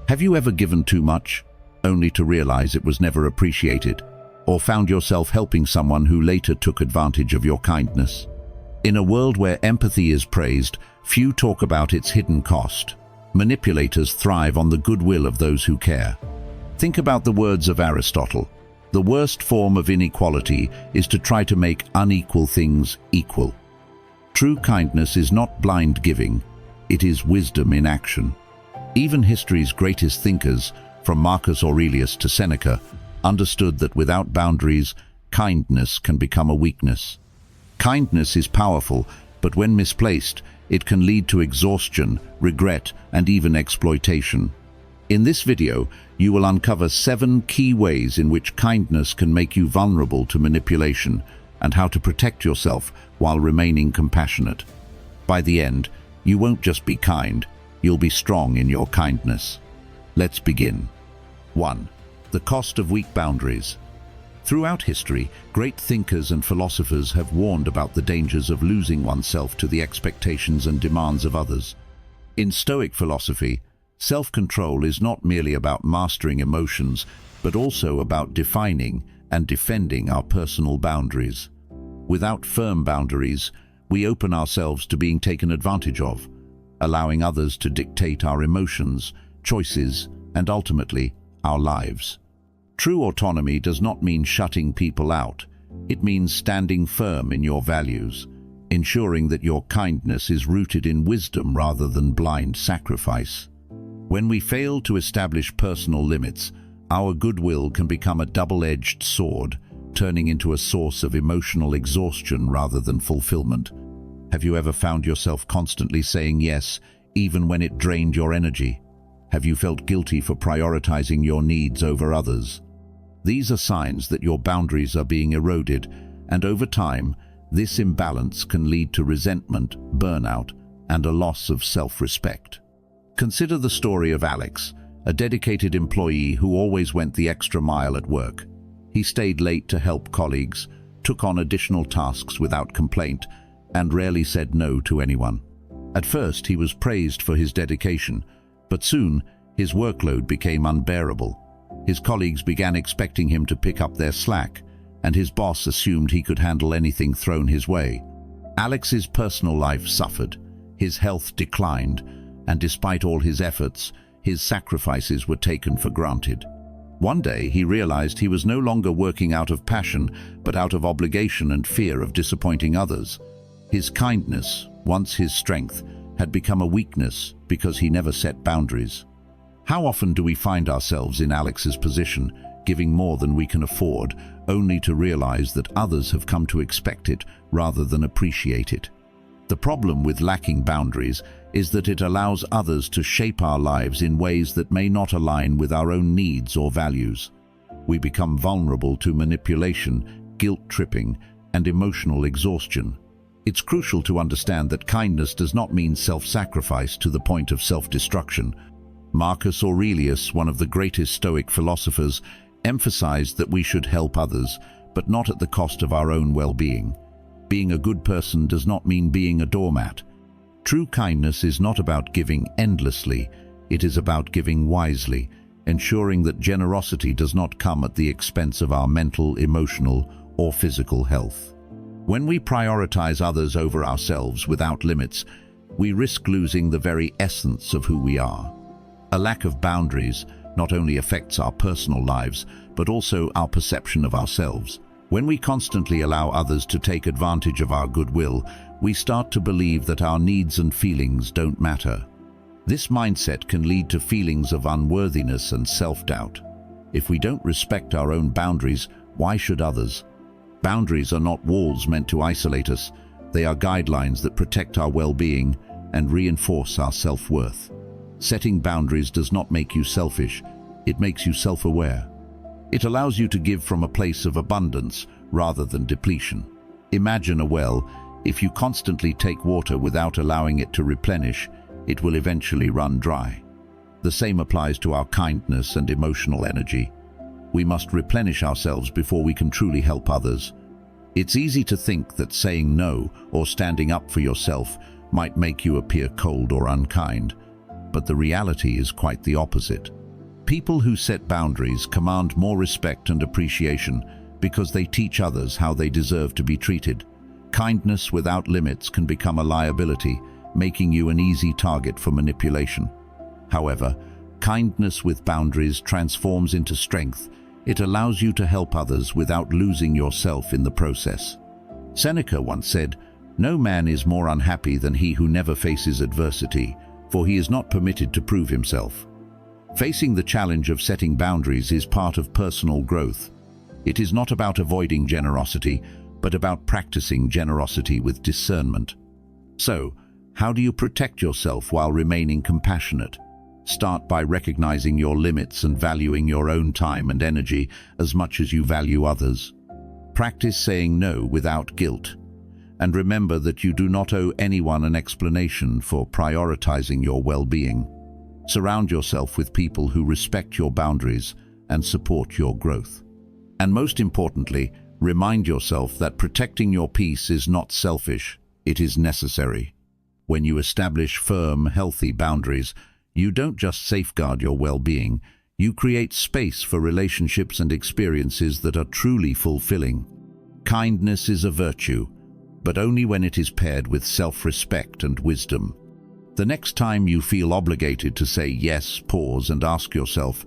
Have you ever given too much, only to realize it was never appreciated, or found yourself helping someone who later took advantage of your kindness? In a world where empathy is praised, few talk about its hidden cost. Manipulators thrive on the goodwill of those who care. Think about the words of Aristotle. The worst form of inequality is to try to make unequal things equal. True kindness is not blind giving, it is wisdom in action. Even history's greatest thinkers, from Marcus Aurelius to Seneca, understood that without boundaries, kindness can become a weakness. Kindness is powerful, but when misplaced, it can lead to exhaustion, regret, and even exploitation. In this video, you will uncover 7 key ways in which kindness can make you vulnerable to manipulation, and how to protect yourself while remaining compassionate. By the end, you won't just be kind, you'll be strong in your kindness. Let's begin. 1. The cost of weak boundaries. Throughout history, great thinkers and philosophers have warned about the dangers of losing oneself to the expectations and demands of others. In Stoic philosophy, self-control is not merely about mastering emotions, but also about defining and defending our personal boundaries. Without firm boundaries, we open ourselves to being taken advantage of, allowing others to dictate our emotions, choices, and ultimately, our lives. True autonomy does not mean shutting people out. It means standing firm in your values, ensuring that your kindness is rooted in wisdom rather than blind sacrifice. When we fail to establish personal limits, our goodwill can become a double-edged sword, turning into a source of emotional exhaustion rather than fulfillment. Have you ever found yourself constantly saying yes, even when it drained your energy? Have you felt guilty for prioritizing your needs over others? These are signs that your boundaries are being eroded, and over time, this imbalance can lead to resentment, burnout, and a loss of self-respect. Consider the story of Alex, a dedicated employee who always went the extra mile at work. He stayed late to help colleagues, took on additional tasks without complaint, and rarely said no to anyone. At first, he was praised for his dedication, but soon, his workload became unbearable. His colleagues began expecting him to pick up their slack, and his boss assumed he could handle anything thrown his way. Alex's personal life suffered, his health declined, and despite all his efforts, his sacrifices were taken for granted. One day, he realized he was no longer working out of passion, but out of obligation and fear of disappointing others. His kindness, once his strength, had become a weakness because he never set boundaries. How often do we find ourselves in Alex's position, giving more than we can afford, only to realize that others have come to expect it rather than appreciate it? The problem with lacking boundaries is that it allows others to shape our lives in ways that may not align with our own needs or values. We become vulnerable to manipulation, guilt-tripping, and emotional exhaustion. It's crucial to understand that kindness does not mean self-sacrifice to the point of self-destruction. Marcus Aurelius, one of the greatest Stoic philosophers, emphasized that we should help others, but not at the cost of our own well-being. Being a good person does not mean being a doormat. True kindness is not about giving endlessly, it is about giving wisely, ensuring that generosity does not come at the expense of our mental, emotional, or physical health. When we prioritize others over ourselves without limits, we risk losing the very essence of who we are. A lack of boundaries not only affects our personal lives, but also our perception of ourselves. When we constantly allow others to take advantage of our goodwill, we start to believe that our needs and feelings don't matter. This mindset can lead to feelings of unworthiness and self-doubt. If we don't respect our own boundaries, why should others? Boundaries are not walls meant to isolate us. They are guidelines that protect our well-being and reinforce our self-worth. Setting boundaries does not make you selfish, it makes you self-aware. It allows you to give from a place of abundance rather than depletion. Imagine a well. If you constantly take water without allowing it to replenish, it will eventually run dry. The same applies to our kindness and emotional energy. We must replenish ourselves before we can truly help others. It's easy to think that saying no or standing up for yourself might make you appear cold or unkind, but the reality is quite the opposite. People who set boundaries command more respect and appreciation because they teach others how they deserve to be treated. Kindness without limits can become a liability, making you an easy target for manipulation. However, kindness with boundaries transforms into strength. It allows you to help others without losing yourself in the process. Seneca once said, "No man is more unhappy than he who never faces adversity, for he is not permitted to prove himself." Facing the challenge of setting boundaries is part of personal growth. It is not about avoiding generosity, but about practicing generosity with discernment. So, how do you protect yourself while remaining compassionate? Start by recognizing your limits and valuing your own time and energy as much as you value others. Practice saying no without guilt. And remember that you do not owe anyone an explanation for prioritizing your well-being. Surround yourself with people who respect your boundaries and support your growth. And most importantly, remind yourself that protecting your peace is not selfish, it is necessary. When you establish firm, healthy boundaries, you don't just safeguard your well-being, you create space for relationships and experiences that are truly fulfilling. Kindness is a virtue, but only when it is paired with self-respect and wisdom. The next time you feel obligated to say yes, pause and ask yourself,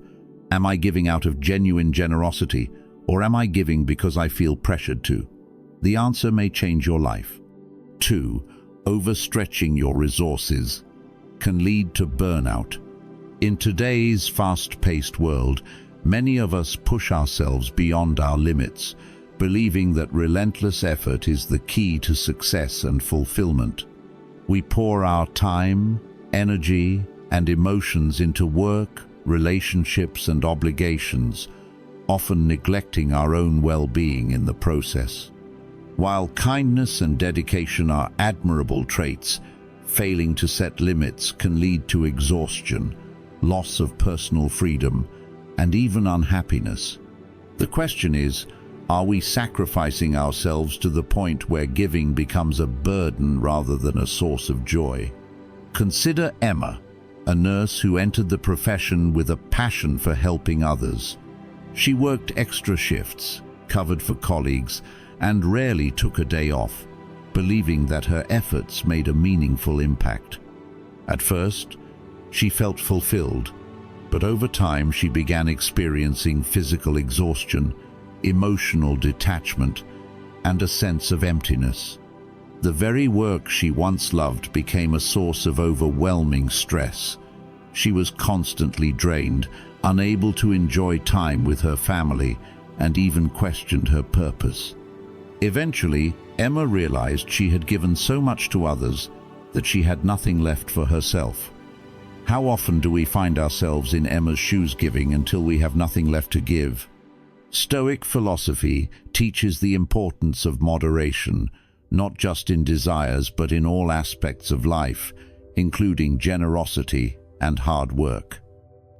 am I giving out of genuine generosity, or am I giving because I feel pressured to? The answer may change your life. 2. Overstretching your resources can lead to burnout. In today's fast-paced world, many of us push ourselves beyond our limits, believing that relentless effort is the key to success and fulfillment. We pour our time, energy, and emotions into work, relationships, and obligations, often neglecting our own well-being in the process. While kindness and dedication are admirable traits, failing to set limits can lead to exhaustion, loss of personal freedom, and even unhappiness. The question is, are we sacrificing ourselves to the point where giving becomes a burden rather than a source of joy? Consider Emma, a nurse who entered the profession with a passion for helping others. She worked extra shifts, covered for colleagues, and rarely took a day off, believing that her efforts made a meaningful impact. At first, she felt fulfilled, but over time she began experiencing physical exhaustion, emotional detachment, and a sense of emptiness. The very work she once loved became a source of overwhelming stress. She was constantly drained, unable to enjoy time with her family, and even questioned her purpose. Eventually, Emma realized she had given so much to others that she had nothing left for herself. How often do we find ourselves in Emma's shoes, giving until we have nothing left to give? Stoic philosophy teaches the importance of moderation, not just in desires but in all aspects of life, including generosity and hard work.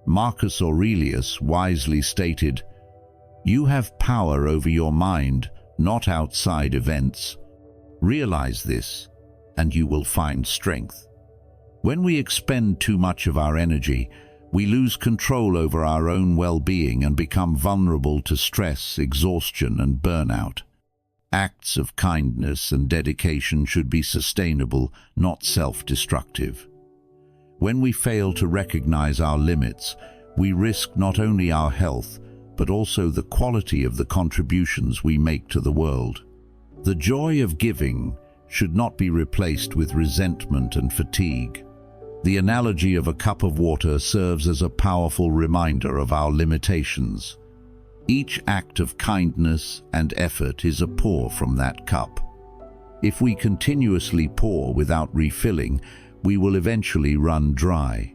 Marcus Aurelius wisely stated, "You have power over your mind, not outside events. Realize this, and you will find strength." When we expend too much of our energy, we lose control over our own well-being and become vulnerable to stress, exhaustion, and burnout. Acts of kindness and dedication should be sustainable, not self-destructive. When we fail to recognize our limits, we risk not only our health, but also the quality of the contributions we make to the world. The joy of giving should not be replaced with resentment and fatigue. The analogy of a cup of water serves as a powerful reminder of our limitations. Each act of kindness and effort is a pour from that cup. If we continuously pour without refilling, we will eventually run dry.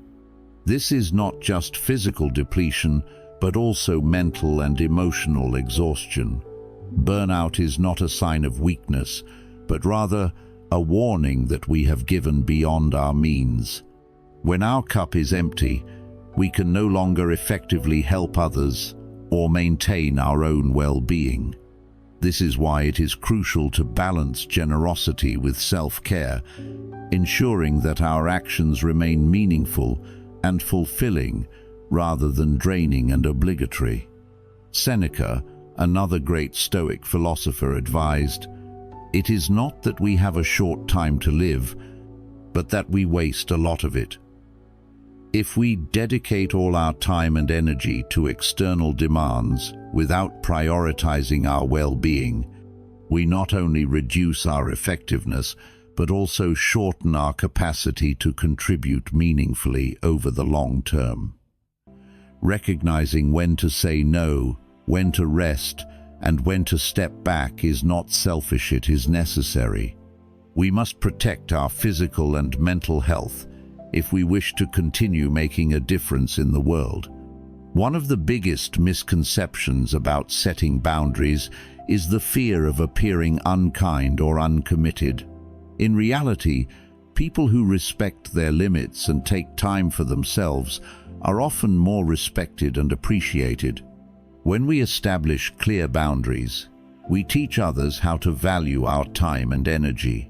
This is not just physical depletion, but also mental and emotional exhaustion. Burnout is not a sign of weakness, but rather a warning that we have given beyond our means. When our cup is empty, we can no longer effectively help others or maintain our own well-being. This is why it is crucial to balance generosity with self-care, ensuring that our actions remain meaningful and fulfilling rather than draining and obligatory. Seneca, another great Stoic philosopher, advised, "It is not that we have a short time to live, but that we waste a lot of it." If we dedicate all our time and energy to external demands without prioritizing our well-being, we not only reduce our effectiveness, but also shorten our capacity to contribute meaningfully over the long term. Recognizing when to say no, when to rest, and when to step back is not selfish, it is necessary. We must protect our physical and mental health if we wish to continue making a difference in the world. One of the biggest misconceptions about setting boundaries is the fear of appearing unkind or uncommitted. In reality, people who respect their limits and take time for themselves are often more respected and appreciated. When we establish clear boundaries, we teach others how to value our time and energy.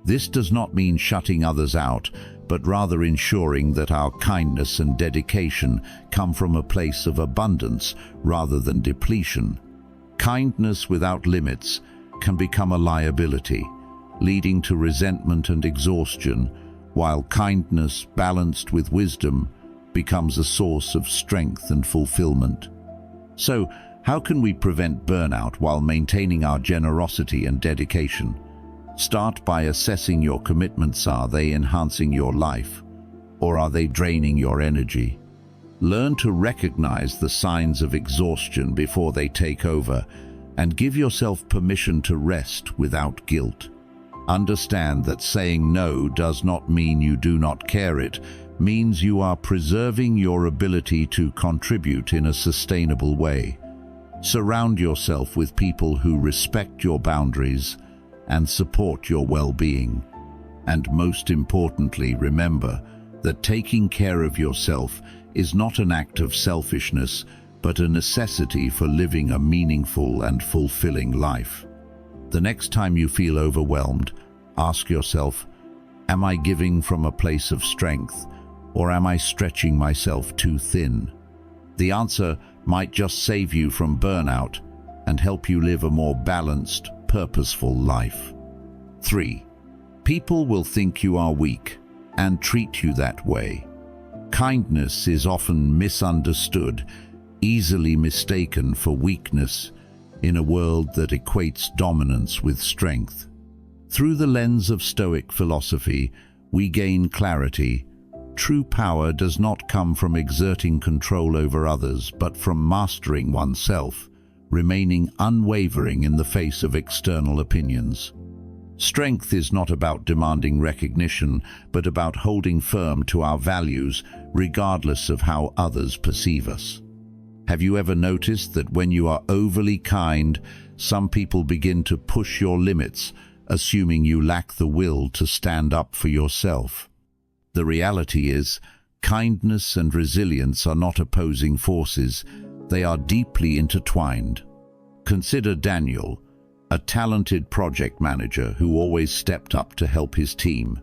This does not mean shutting others out, but rather ensuring that our kindness and dedication come from a place of abundance rather than depletion. Kindness without limits can become a liability, leading to resentment and exhaustion, while kindness balanced with wisdom becomes a source of strength and fulfillment. So, how can we prevent burnout while maintaining our generosity and dedication? Start by assessing your commitments. Are they enhancing your life, or are they draining your energy? Learn to recognize the signs of exhaustion before they take over, and give yourself permission to rest without guilt. Understand that saying no does not mean you do not care. It means you are preserving your ability to contribute in a sustainable way. Surround yourself with people who respect your boundaries and support your well-being. And most importantly, remember that taking care of yourself is not an act of selfishness, but a necessity for living a meaningful and fulfilling life. The next time you feel overwhelmed, ask yourself, am I giving from a place of strength, or am I stretching myself too thin? The answer might just save you from burnout and help you live a more balanced, purposeful life. 3. People will think you are weak and treat you that way. Kindness is often misunderstood, easily mistaken for weakness in a world that equates dominance with strength. Through the lens of Stoic philosophy, we gain clarity. True power does not come from exerting control over others, but from mastering oneself, remaining unwavering in the face of external opinions. Strength is not about demanding recognition, but about holding firm to our values, regardless of how others perceive us. Have you ever noticed that when you are overly kind, some people begin to push your limits, assuming you lack the will to stand up for yourself? The reality is, kindness and resilience are not opposing forces. They are deeply intertwined. Consider Daniel, a talented project manager who always stepped up to help his team.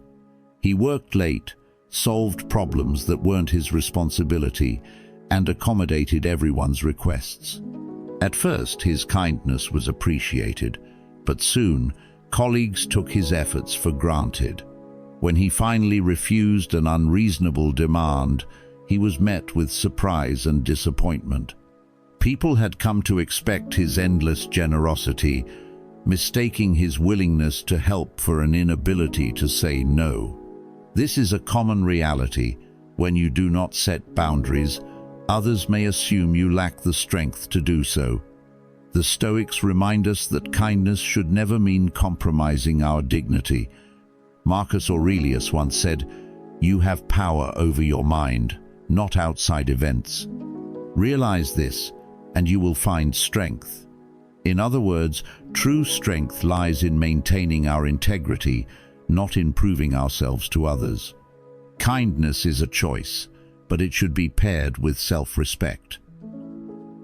He worked late, solved problems that weren't his responsibility, and accommodated everyone's requests. At first, his kindness was appreciated, but soon, colleagues took his efforts for granted. When he finally refused an unreasonable demand, he was met with surprise and disappointment. People had come to expect his endless generosity, mistaking his willingness to help for an inability to say no. This is a common reality. When you do not set boundaries, others may assume you lack the strength to do so. The Stoics remind us that kindness should never mean compromising our dignity. Marcus Aurelius once said, "You have power over your mind, not outside events." Realize this, and you will find strength. In other words, true strength lies in maintaining our integrity, not in proving ourselves to others. Kindness is a choice, but it should be paired with self-respect.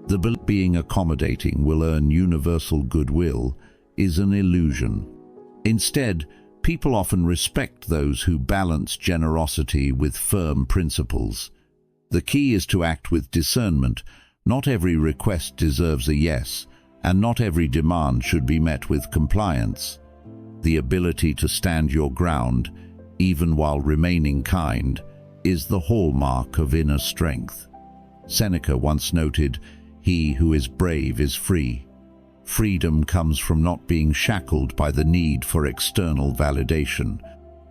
The belief that being accommodating will earn universal goodwill is an illusion. Instead, people often respect those who balance generosity with firm principles. The key is to act with discernment. Not every request deserves a yes, and not every demand should be met with compliance. The ability to stand your ground, even while remaining kind, is the hallmark of inner strength. Seneca once noted, "He who is brave is free." Freedom comes from not being shackled by the need for external validation.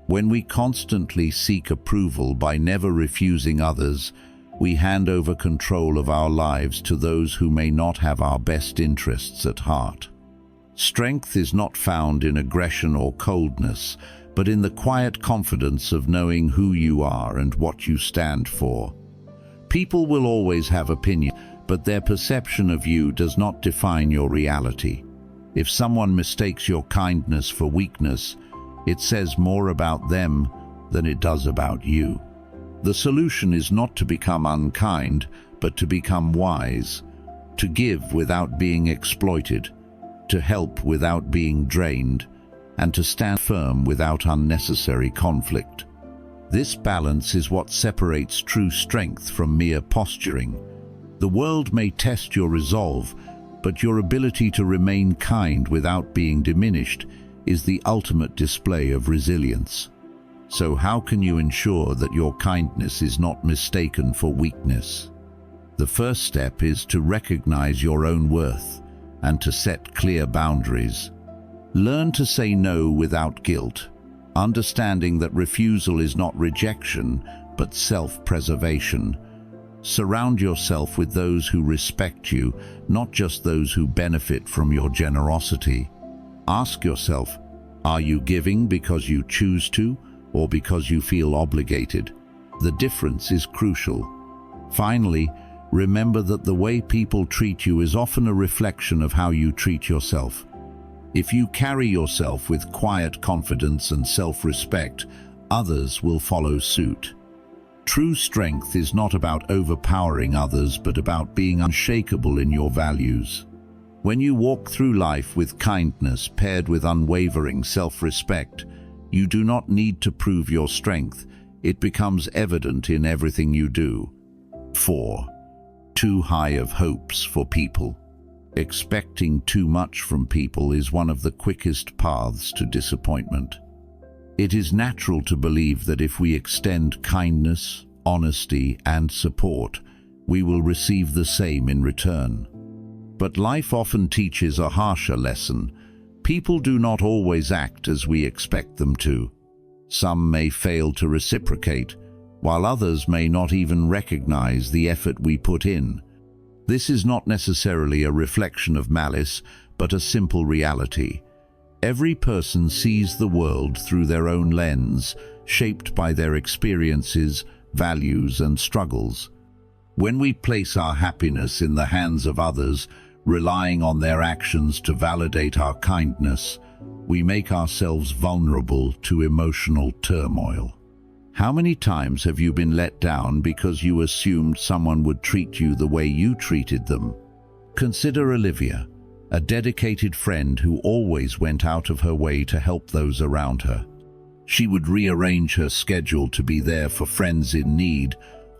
When we constantly seek approval by never refusing others, we hand over control of our lives to those who may not have our best interests at heart. Strength is not found in aggression or coldness, but in the quiet confidence of knowing who you are and what you stand for. People will always have opinions, but their perception of you does not define your reality. If someone mistakes your kindness for weakness, it says more about them than it does about you. The solution is not to become unkind, but to become wise, to give without being exploited, to help without being drained, and to stand firm without unnecessary conflict. This balance is what separates true strength from mere posturing. The world may test your resolve, but your ability to remain kind without being diminished is the ultimate display of resilience. So how can you ensure that your kindness is not mistaken for weakness? The first step is to recognize your own worth and to set clear boundaries. Learn to say no without guilt, understanding that refusal is not rejection, but self-preservation. Surround yourself with those who respect you, not just those who benefit from your generosity. Ask yourself, are you giving because you choose to, or because you feel obligated? The difference is crucial. Finally, remember that the way people treat you is often a reflection of how you treat yourself. If you carry yourself with quiet confidence and self-respect, others will follow suit. True strength is not about overpowering others, but about being unshakable in your values. When you walk through life with kindness paired with unwavering self-respect, you do not need to prove your strength. It becomes evident in everything you do. 4. Too high of hopes for people. Expecting too much from people is one of the quickest paths to disappointment. It is natural to believe that if we extend kindness, honesty, and support, we will receive the same in return. But life often teaches a harsher lesson. People do not always act as we expect them to. Some may fail to reciprocate, while others may not even recognize the effort we put in. This is not necessarily a reflection of malice, but a simple reality. Every person sees the world through their own lens, shaped by their experiences, values, and struggles. When we place our happiness in the hands of others, relying on their actions to validate our kindness, we make ourselves vulnerable to emotional turmoil. How many times have you been let down because you assumed someone would treat you the way you treated them? Consider Olivia, a dedicated friend who always went out of her way to help those around her. She would rearrange her schedule to be there for friends in need,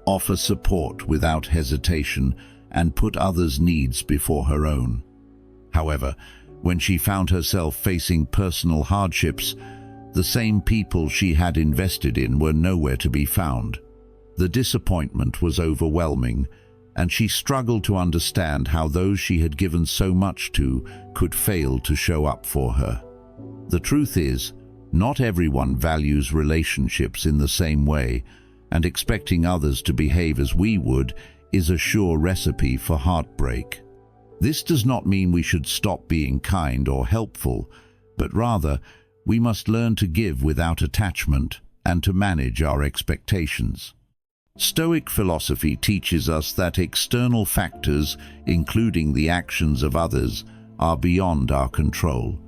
offer support without hesitation, and put others' needs before her own. However, when she found herself facing personal hardships, the same people she had invested in were nowhere to be found. The disappointment was overwhelming, and she struggled to understand how those she had given so much to could fail to show up for her. The truth is, not everyone values relationships in the same way, and expecting others to behave as we would is a sure recipe for heartbreak. This does not mean we should stop being kind or helpful, but rather, we must learn to give without attachment and to manage our expectations. Stoic philosophy teaches us that external factors, including the actions of others, are beyond our control.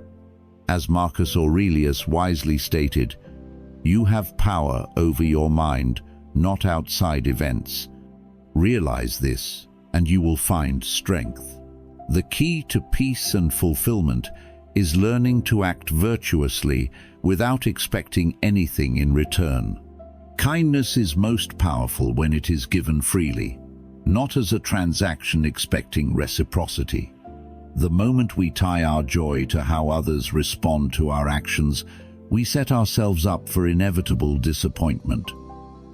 As Marcus Aurelius wisely stated, "You have power over your mind, not outside events." Realize this, and you will find strength. The key to peace and fulfillment is learning to act virtuously without expecting anything in return. Kindness is most powerful when it is given freely, not as a transaction expecting reciprocity. The moment we tie our joy to how others respond to our actions, we set ourselves up for inevitable disappointment.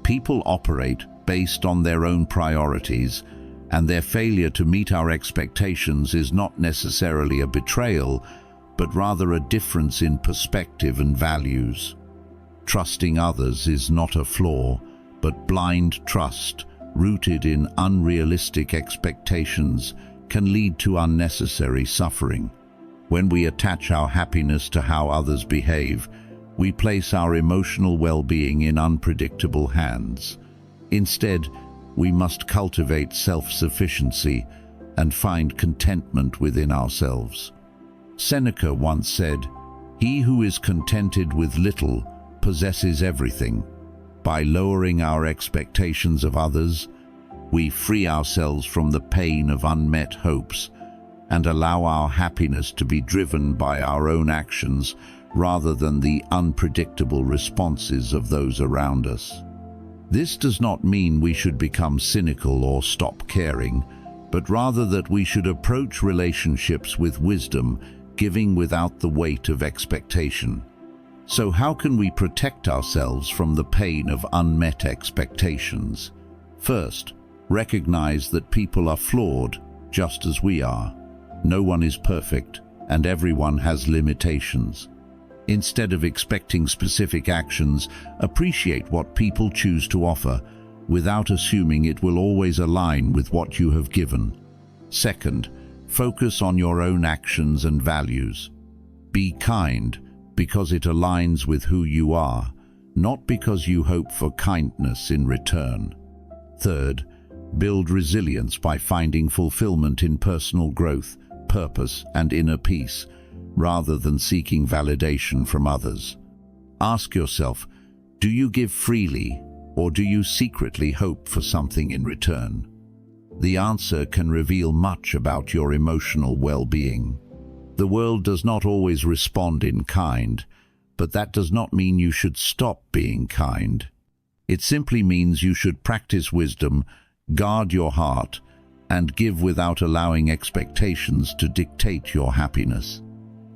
People operate based on their own priorities, and their failure to meet our expectations is not necessarily a betrayal, but rather a difference in perspective and values. Trusting others is not a flaw, but blind trust, rooted in unrealistic expectations, can lead to unnecessary suffering. When we attach our happiness to how others behave, we place our emotional well-being in unpredictable hands. Instead, we must cultivate self-sufficiency and find contentment within ourselves. Seneca once said, "He who is contented with little possesses everything." By lowering our expectations of others, we free ourselves from the pain of unmet hopes and allow our happiness to be driven by our own actions rather than the unpredictable responses of those around us. This does not mean we should become cynical or stop caring, but rather that we should approach relationships with wisdom, giving without the weight of expectation. So how can we protect ourselves from the pain of unmet expectations? First, recognize that people are flawed, just as we are. No one is perfect, and everyone has limitations. Instead of expecting specific actions, appreciate what people choose to offer, without assuming it will always align with what you have given. Second, focus on your own actions and values. Be kind because it aligns with who you are, not because you hope for kindness in return. Third, build resilience by finding fulfillment in personal growth, purpose, and inner peace, rather than seeking validation from others. Ask yourself, do you give freely, or do you secretly hope for something in return? The answer can reveal much about your emotional well-being. The world does not always respond in kind, but that does not mean you should stop being kind. It simply means you should practice wisdom, guard your heart, and give without allowing expectations to dictate your happiness.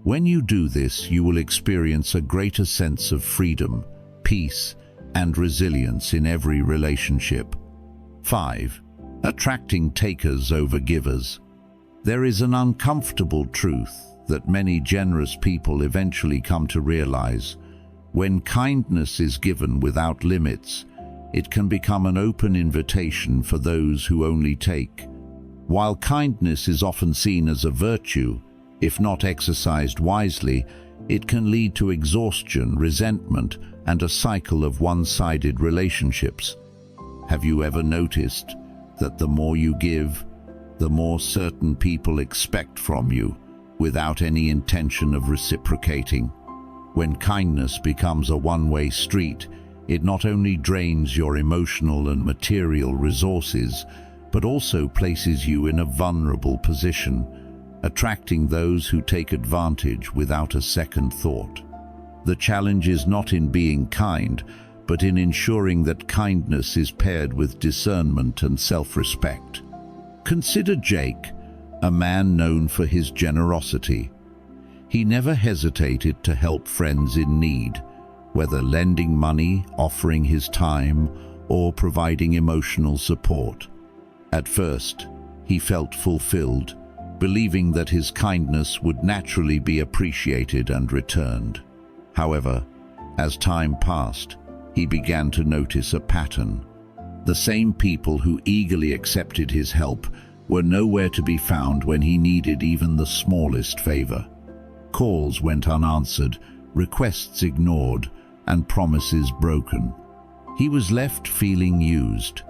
When you do this, you will experience a greater sense of freedom, peace, and resilience in every relationship. 5. Attracting takers over givers. There is an uncomfortable truth that many generous people eventually come to realize. When kindness is given without limits, it can become an open invitation for those who only take. While kindness is often seen as a virtue, if not exercised wisely, it can lead to exhaustion, resentment, and a cycle of one-sided relationships. Have you ever noticed that the more you give, the more certain people expect from you, without any intention of reciprocating? When kindness becomes a one-way street, it not only drains your emotional and material resources, but also places you in a vulnerable position, attracting those who take advantage without a second thought. The challenge is not in being kind, but in ensuring that kindness is paired with discernment and self-respect. Consider Jake, a man known for his generosity. He never hesitated to help friends in need, whether lending money, offering his time, or providing emotional support. At first, he felt fulfilled, believing that his kindness would naturally be appreciated and returned. However, as time passed, he began to notice a pattern. The same people who eagerly accepted his help were nowhere to be found when he needed even the smallest favor. Calls went unanswered, requests ignored, and promises broken. He was left feeling used,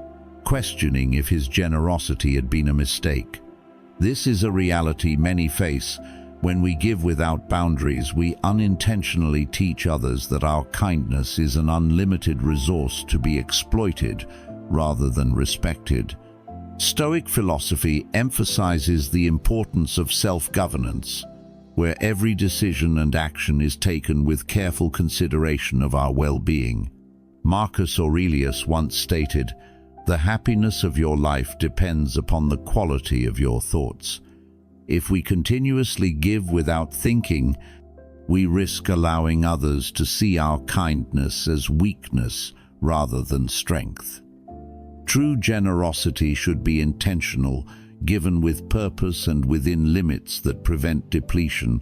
questioning if his generosity had been a mistake. This is a reality many face. When we give without boundaries, we unintentionally teach others that our kindness is an unlimited resource to be exploited rather than respected. Stoic philosophy emphasizes the importance of self-governance, where every decision and action is taken with careful consideration of our well-being. Marcus Aurelius once stated, "The happiness of your life depends upon the quality of your thoughts." If we continuously give without thinking, we risk allowing others to see our kindness as weakness rather than strength. True generosity should be intentional, given with purpose and within limits that prevent depletion.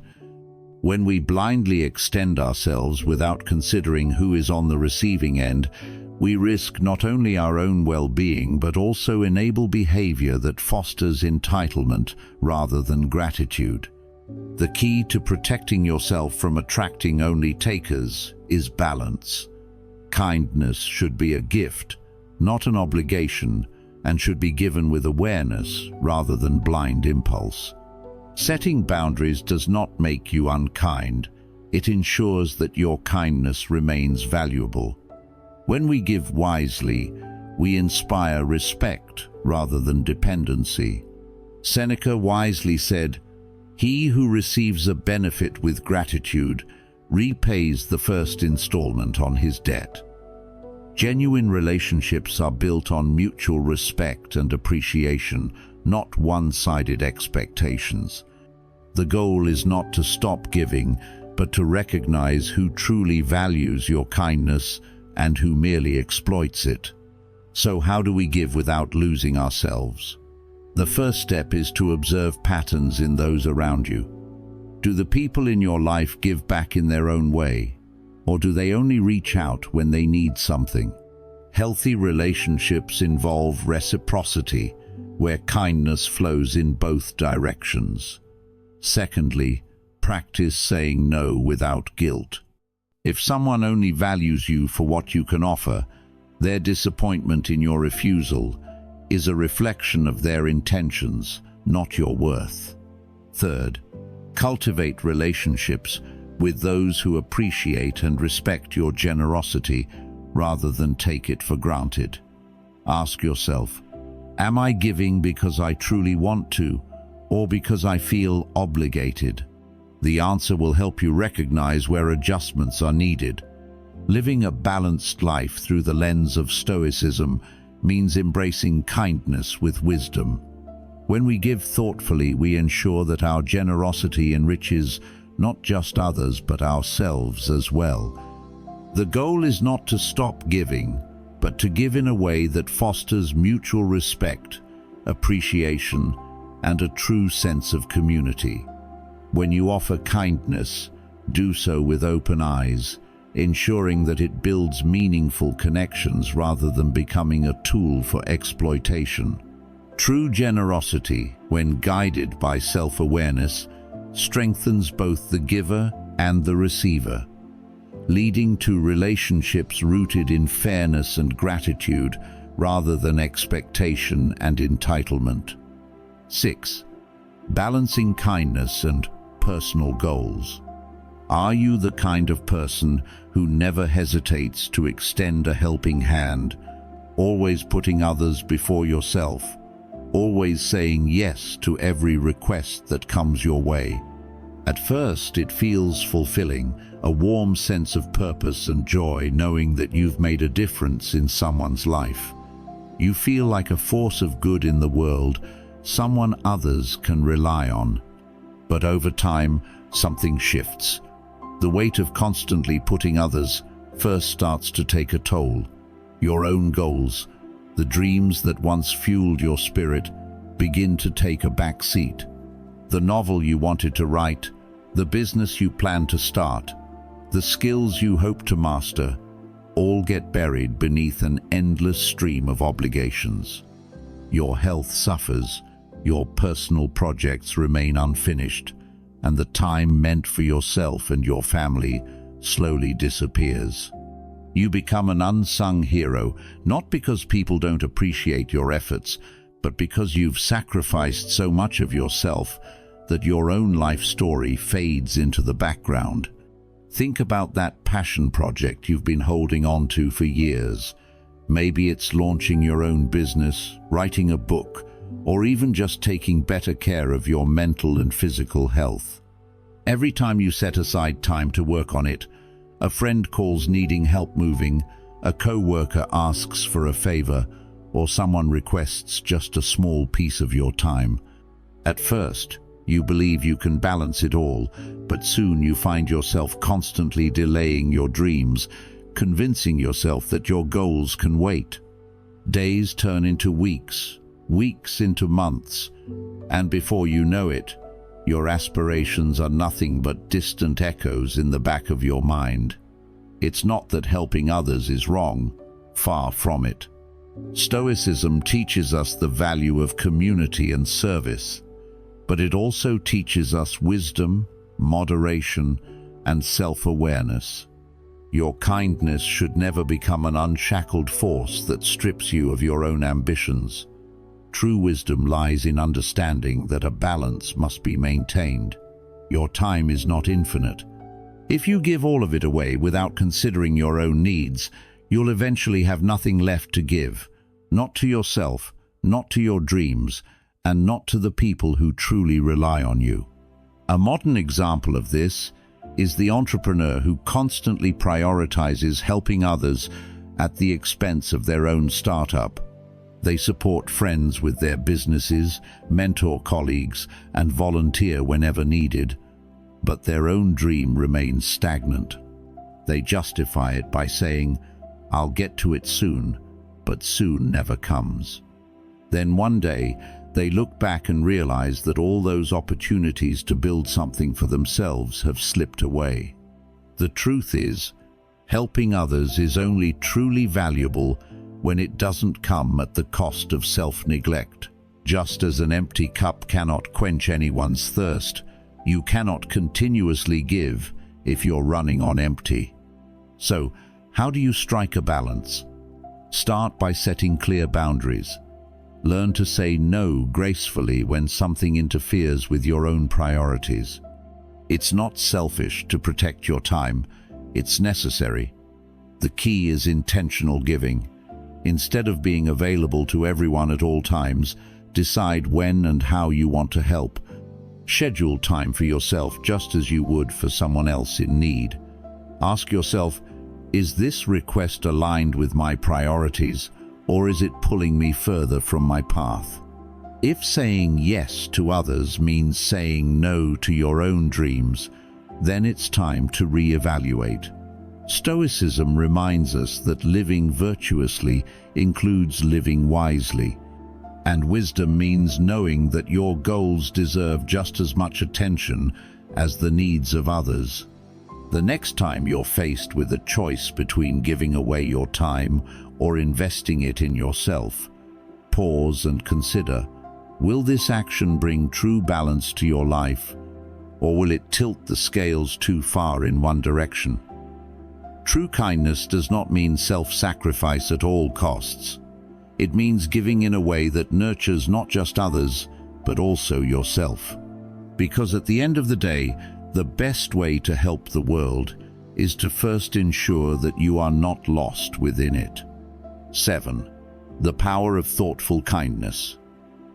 When we blindly extend ourselves without considering who is on the receiving end, we risk not only our own well-being but also enable behavior that fosters entitlement rather than gratitude. The key to protecting yourself from attracting only takers is balance. Kindness should be a gift, not an obligation, and should be given with awareness rather than blind impulse. Setting boundaries does not make you unkind. It ensures that your kindness remains valuable. When we give wisely, we inspire respect rather than dependency. Seneca wisely said, "He who receives a benefit with gratitude repays the first installment on his debt." Genuine relationships are built on mutual respect and appreciation, not one-sided expectations. The goal is not to stop giving, but to recognize who truly values your kindness and who merely exploits it. So how do we give without losing ourselves? The first step is to observe patterns in those around you. Do the people in your life give back in their own way? Or do they only reach out when they need something? Healthy relationships involve reciprocity, where kindness flows in both directions. Secondly, practice saying no without guilt. If someone only values you for what you can offer, their disappointment in your refusal is a reflection of their intentions, not your worth. Third, cultivate relationships with those who appreciate and respect your generosity rather than take it for granted. Ask yourself, am I giving because I truly want to, or because I feel obligated? The answer will help you recognize where adjustments are needed. Living a balanced life through the lens of Stoicism means embracing kindness with wisdom. When we give thoughtfully, we ensure that our generosity enriches not just others but ourselves as well. The goal is not to stop giving, but to give in a way that fosters mutual respect, appreciation, and a true sense of community. When you offer kindness, do so with open eyes, ensuring that it builds meaningful connections rather than becoming a tool for exploitation. True generosity, when guided by self-awareness, strengthens both the giver and the receiver, leading to relationships rooted in fairness and gratitude rather than expectation and entitlement. 6. Balancing kindness and personal goals. Are you the kind of person who never hesitates to extend a helping hand, always putting others before yourself, always saying yes to every request that comes your way? At first, it feels fulfilling, a warm sense of purpose and joy knowing that you've made a difference in someone's life. You feel like a force of good in the world, someone others can rely on. But over time, something shifts. The weight of constantly putting others first starts to take a toll. Your own goals, the dreams that once fueled your spirit, begin to take a back seat. The novel you wanted to write, the business you planned to start, the skills you hope to master, all get buried beneath an endless stream of obligations. Your health suffers, your personal projects remain unfinished, and the time meant for yourself and your family slowly disappears. You become an unsung hero, not because people don't appreciate your efforts, but because you've sacrificed so much of yourself that your own life story fades into the background. Think about that passion project you've been holding on to for years. Maybe it's launching your own business, writing a book, or even just taking better care of your mental and physical health. Every time you set aside time to work on it, a friend calls needing help moving, A co-worker asks for a favor, or someone requests just a small piece of your time. At first, you believe you can balance it all, but soon you find yourself constantly delaying your dreams, convincing yourself that your goals can wait. Days turn into weeks, weeks into months, and before you know it, your aspirations are nothing but distant echoes in the back of your mind. It's not that helping others is wrong, far from it. Stoicism teaches us the value of community and service, but it also teaches us wisdom, moderation, and self-awareness. Your kindness should never become an unshackled force that strips you of your own ambitions. True wisdom lies in understanding that a balance must be maintained. Your time is not infinite. If you give all of it away without considering your own needs, you'll eventually have nothing left to give, not to yourself, not to your dreams, and not to the people who truly rely on you. A modern example of this is the entrepreneur who constantly prioritizes helping others at the expense of their own startup. They support friends with their businesses, mentor colleagues, and volunteer whenever needed, but their own dream remains stagnant. They justify it by saying, "I'll get to it soon," but soon never comes. Then one day, they look back and realize that all those opportunities to build something for themselves have slipped away. The truth is, helping others is only truly valuable when it doesn't come at the cost of self-neglect. Just as an empty cup cannot quench anyone's thirst, you cannot continuously give if you're running on empty. So, how do you strike a balance? Start by setting clear boundaries. Learn to say no gracefully when something interferes with your own priorities. It's not selfish to protect your time, it's necessary. The key is intentional giving. Instead of being available to everyone at all times, decide when and how you want to help. Schedule time for yourself just as you would for someone else in need. Ask yourself, is this request aligned with my priorities, or is it pulling me further from my path? If saying yes to others means saying no to your own dreams, then it's time to reevaluate. Stoicism reminds us that living virtuously includes living wisely, and wisdom means knowing that your goals deserve just as much attention as the needs of others. The next time you're faced with a choice between giving away your time or investing it in yourself, pause and consider, will this action bring true balance to your life, or will it tilt the scales too far in one direction? True kindness does not mean self-sacrifice at all costs. It means giving in a way that nurtures not just others, but also yourself. Because at the end of the day, the best way to help the world is to first ensure that you are not lost within it. 7. The power of thoughtful kindness.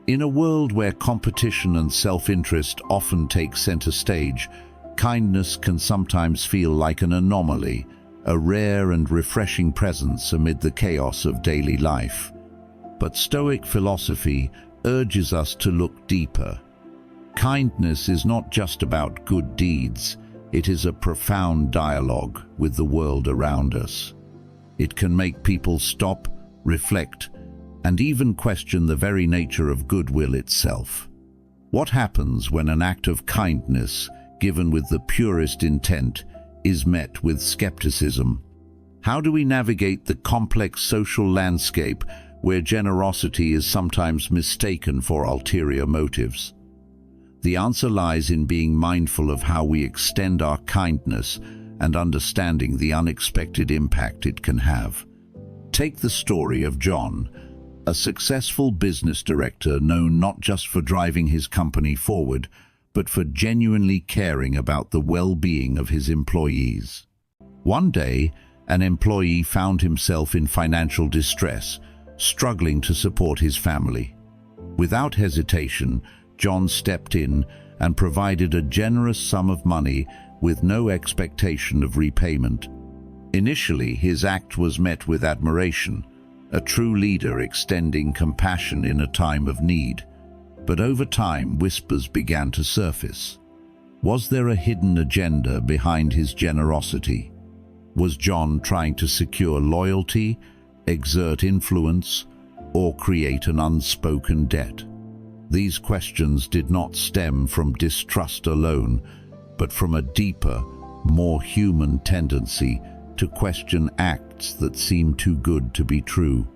In a world where competition and self-interest often take center stage, kindness can sometimes feel like an anomaly, a rare and refreshing presence amid the chaos of daily life. But Stoic philosophy urges us to look deeper. Kindness is not just about good deeds, it is a profound dialogue with the world around us. It can make people stop, reflect, and even question the very nature of goodwill itself. What happens when an act of kindness, given with the purest intent, is met with skepticism? How do we navigate the complex social landscape where generosity is sometimes mistaken for ulterior motives? The answer lies in being mindful of how we extend our kindness and understanding the unexpected impact it can have. Take the story of John, a successful business director known not just for driving his company forward, but for genuinely caring about the well-being of his employees. One day, an employee found himself in financial distress, struggling to support his family. Without hesitation, John stepped in and provided a generous sum of money with no expectation of repayment. Initially, his act was met with admiration, a true leader extending compassion in a time of need. But over time, whispers began to surface. Was there a hidden agenda behind his generosity? Was John trying to secure loyalty, exert influence, or create an unspoken debt? These questions did not stem from distrust alone, but from a deeper, more human tendency to question acts that seemed too good to be true.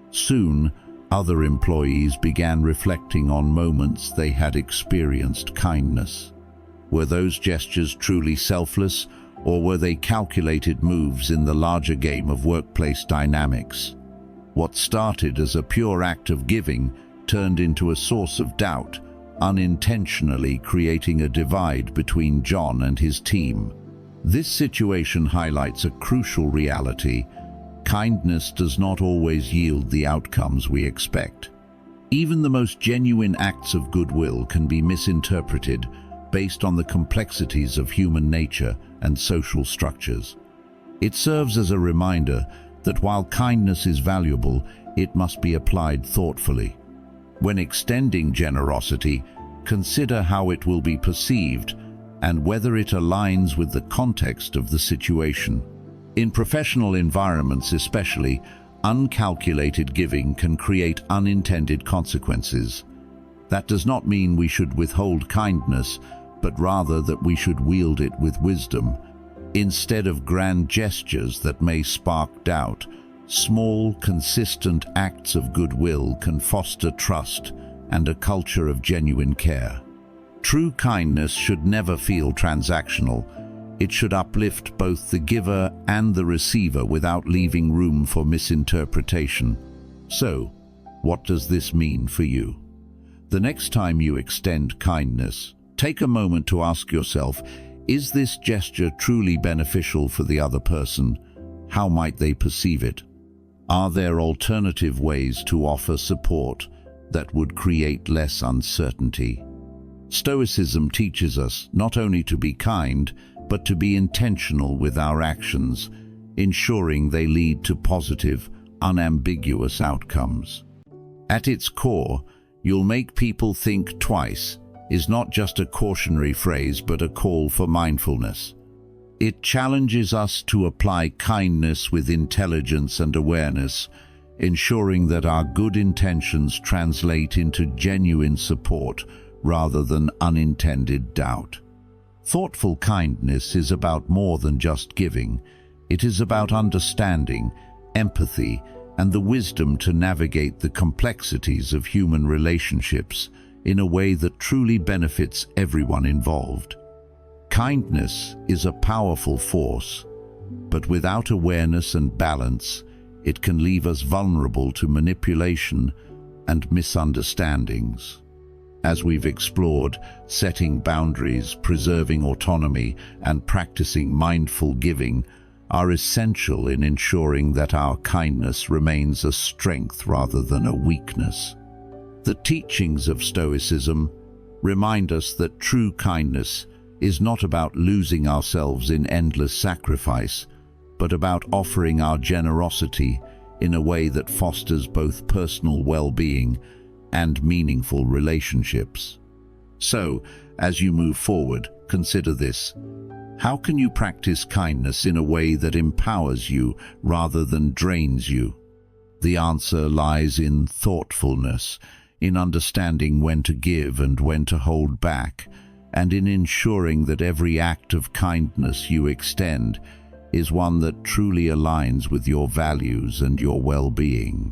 Soon, other employees began reflecting on moments they had experienced kindness. Were those gestures truly selfless, or were they calculated moves in the larger game of workplace dynamics? What started as a pure act of giving turned into a source of doubt, unintentionally creating a divide between John and his team. This situation highlights a crucial reality. Kindness does not always yield the outcomes we expect. Even the most genuine acts of goodwill can be misinterpreted based on the complexities of human nature and social structures. It serves as a reminder that while kindness is valuable, it must be applied thoughtfully. When extending generosity, consider how it will be perceived and whether it aligns with the context of the situation. In professional environments especially, uncalculated giving can create unintended consequences. That does not mean we should withhold kindness, but rather that we should wield it with wisdom. Instead of grand gestures that may spark doubt, small, consistent acts of goodwill can foster trust and a culture of genuine care. True kindness should never feel transactional. It should uplift both the giver and the receiver without leaving room for misinterpretation. So, what does this mean for you? The next time you extend kindness, take a moment to ask yourself, is this gesture truly beneficial for the other person? How might they perceive it? Are there alternative ways to offer support that would create less uncertainty? Stoicism teaches us not only to be kind, but to be intentional with our actions, ensuring they lead to positive, unambiguous outcomes. At its core, "You'll make people think twice" is not just a cautionary phrase, but a call for mindfulness. It challenges us to apply kindness with intelligence and awareness, ensuring that our good intentions translate into genuine support rather than unintended doubt. Thoughtful kindness is about more than just giving. It is about understanding, empathy, and the wisdom to navigate the complexities of human relationships in a way that truly benefits everyone involved. Kindness is a powerful force, but without awareness and balance, it can leave us vulnerable to manipulation and misunderstandings. As we've explored, setting boundaries, preserving autonomy, and practicing mindful giving are essential in ensuring that our kindness remains a strength rather than a weakness. The teachings of Stoicism remind us that true kindness is not about losing ourselves in endless sacrifice, but about offering our generosity in a way that fosters both personal well-being and meaningful relationships. So, as you move forward, consider this. How can you practice kindness in a way that empowers you rather than drains you? The answer lies in thoughtfulness, in understanding when to give and when to hold back, and in ensuring that every act of kindness you extend is one that truly aligns with your values and your well-being.